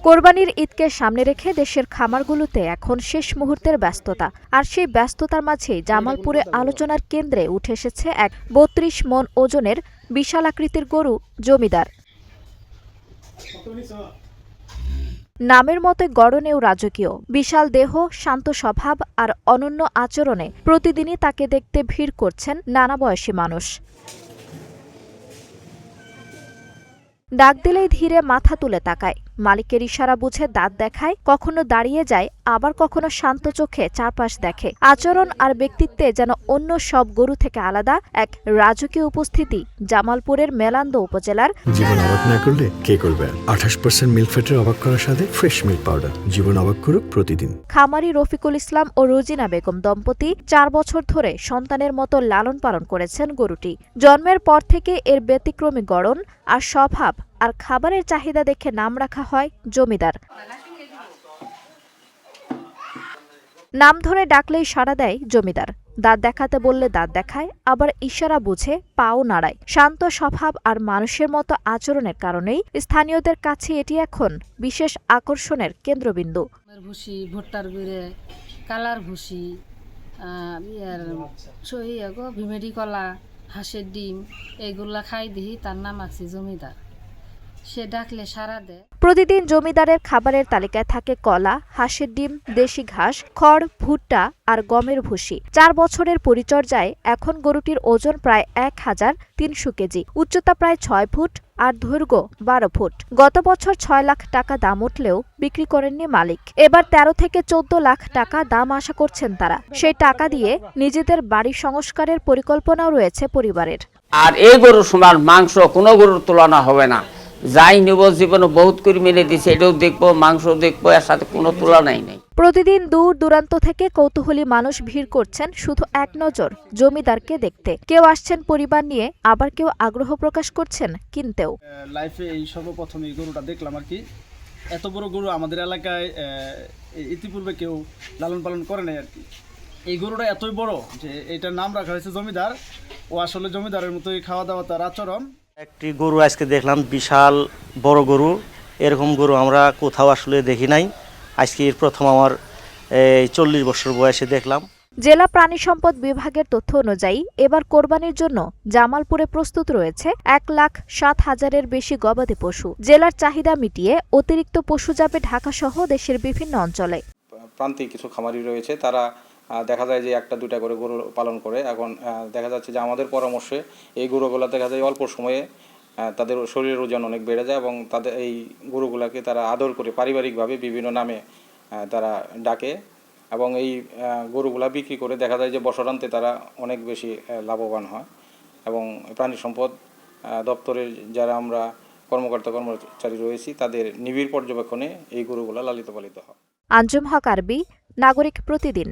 কোরবানির ঈদকে সামনে রেখে দেশের খামারগুলোতে এখন শেষ মুহূর্তের ব্যস্ততা। আর সেই ব্যস্ততার মাঝেই জামালপুরে আলোচনার কেন্দ্রে উঠে এসেছে এক ৩২ মণ ওজনের বিশাল আকৃতির গরু জমিদার। নামের মতোই গড়নেও রাজকীয়। বিশাল দেহ, শান্ত স্বভাব আর অনন্য আচরণে প্রতিদিনই তাকে দেখতে ভিড় করছেন নানা বয়সী মানুষ। ডাক দিলেই ধীরে মাথা তুলে তাকায়, মালিকের ইশারা বুঝে দাঁত দেখায়, কখনো দাঁড়িয়ে যায়, আবার কখনো শান্ত চোখে চারপাশ দেখে। আচরণ আর ব্যক্তিত্বে যেন অন্য সব গরু থেকে আলাদা এক রাজকীয় উপস্থিতি জামালপুরের মেলান্দ উপজেলার। জীবন অবাক না করলে কে করবে? 28% মিল্ক ফ্যাটের অবাক করার সাথে ফ্রেশ মিল্ক পাউডার। জীবন অবাক করুক প্রতিদিন। খামারি রফিকুল ইসলাম ও রোজিনা বেগম দম্পতি 4 বছর ধরে সন্তানের মতো লালন পালন করেছেন গরুটি। জন্মের পর থেকে এর ব্যতিক্রমী গড়ন আর স্বভাব আর খাবারের চাহিদা দেখে নাম রাখা হয় জমিদার। নাম ধরে ডাকলেই সাড়া দেয় জমিদার। দাঁত দেখাতে বললে দাঁত দেখায়, আবার ইশারা বুঝে পাও নাড়ায়। শান্ত স্বভাব আর মানুষের মতো আচরণের কারণেই স্থানীয়দের কাছে এটি এখন বিশেষ আকর্ষণের কেন্দ্রবিন্দু। ভুসি, ভুট্টার গুঁড়ে, কালার ভুসি, ভিমেরি কলা, হাঁসের ডিম, এইগুলা খাই দিই। তার নাম আছে জমিদার। সে ডাকলে সাড়া দেয়। প্রতিদিন জমিদারের খাবারের তালিকায় থাকে কলা, হাঁসের ডিম, দেশি ঘাস, খড়, ভুট্টা আর গমের ভুসি। 4 বছরের পরিচর্যায় এখন গরুটির ওজন প্রায় 1300 কেজি, উচ্চতা প্রায় 6 ফুট আর দৈর্ঘ্য 12 ফুট। গত বছর 6 লাখ টাকা দাম উঠলেও বিক্রি করেননি মালিক। এবার 13 থেকে 14 লাখ টাকা দাম আশা করছেন তারা। সেই টাকা দিয়ে নিজেদের বাড়ি সংস্কারের পরিকল্পনাও রয়েছে পরিবারের। আর এই গরুর সমান মাংস কোনো গরুর তুলনা হবে না। যাই নেব জীবনে বহুত করে মেনে দিছে, এটাও দেখবো, মাংস দেখবো, এর সাথে কোনো তুলনাই নেই। প্রতিদিন দূর দূরান্ত থেকে কৌতূহলী মানুষ ভিড় করছেন শুধু এক নজর জমিদারকে দেখতে। কেউ আসছেন পরিবার নিয়ে, আবার কেউ আগ্রহ প্রকাশ করছেন কিনতেও। লাইফে এই সর্বপ্রথম এই গরুটা দেখলাম আর কি। এত বড় গরু আমাদের এলাকায় ইতিপূর্বে কেউ লালন পালন করে নাই আর কি। এই গরুটা এতই বড় যে এটার নাম রাখা হয়েছে জমিদার। ও আসলে জমিদারের মতোই খাওয়া দাওয়া, তার আচরণ। একটি গরু আজকে দেখলাম, বিশাল বড় গরু। এরকম গরু আমরা কোথাও আসলে দেখি নাই। আজকে এর প্রথম আমার 40 বছর বয়সে দেখলাম। জেলা প্রাণী সম্পদ বিভাগের তথ্য অনুযায়ী এবার কোরবানির জন্য জামালপুরে প্রস্তুত রয়েছে 1,07,000-এর বেশি গবাদি পশু। জেলার চাহিদা মিটিয়ে অতিরিক্ত পশু যাবে ঢাকা সহ দেশের বিভিন্ন অঞ্চলে। প্রান্তিক কিছু খামারি রয়েছে, তারা দেখা যায় যে 1-2টা করে গরু পালন করে। এখন দেখা যাচ্ছে যে আমাদের পরামর্শে এই গরুগুলো দেখা যায় অল্প সময়ে তাদের শরীরের ওজন অনেক বেড়ে যায় এবং তাদের এই গরুগুলোকে তারা আদর করে পারিবারিকভাবে বিভিন্ন নামে তারা ডাকে এবং এই গরুগুলা বিক্রি করে দেখা যায় যে বছরান্তে তারা অনেক বেশি লাভবান হয়। এবং প্রাণী সম্পদ দপ্তরের যারা আমরা কর্মচারী রয়েছি, তাদের নিবিড় পর্যবেক্ষণে এই গরুগুলা লালিত পালিত হয়। আঞ্জুম হক আরবি, নাগরিক প্রতিদিন।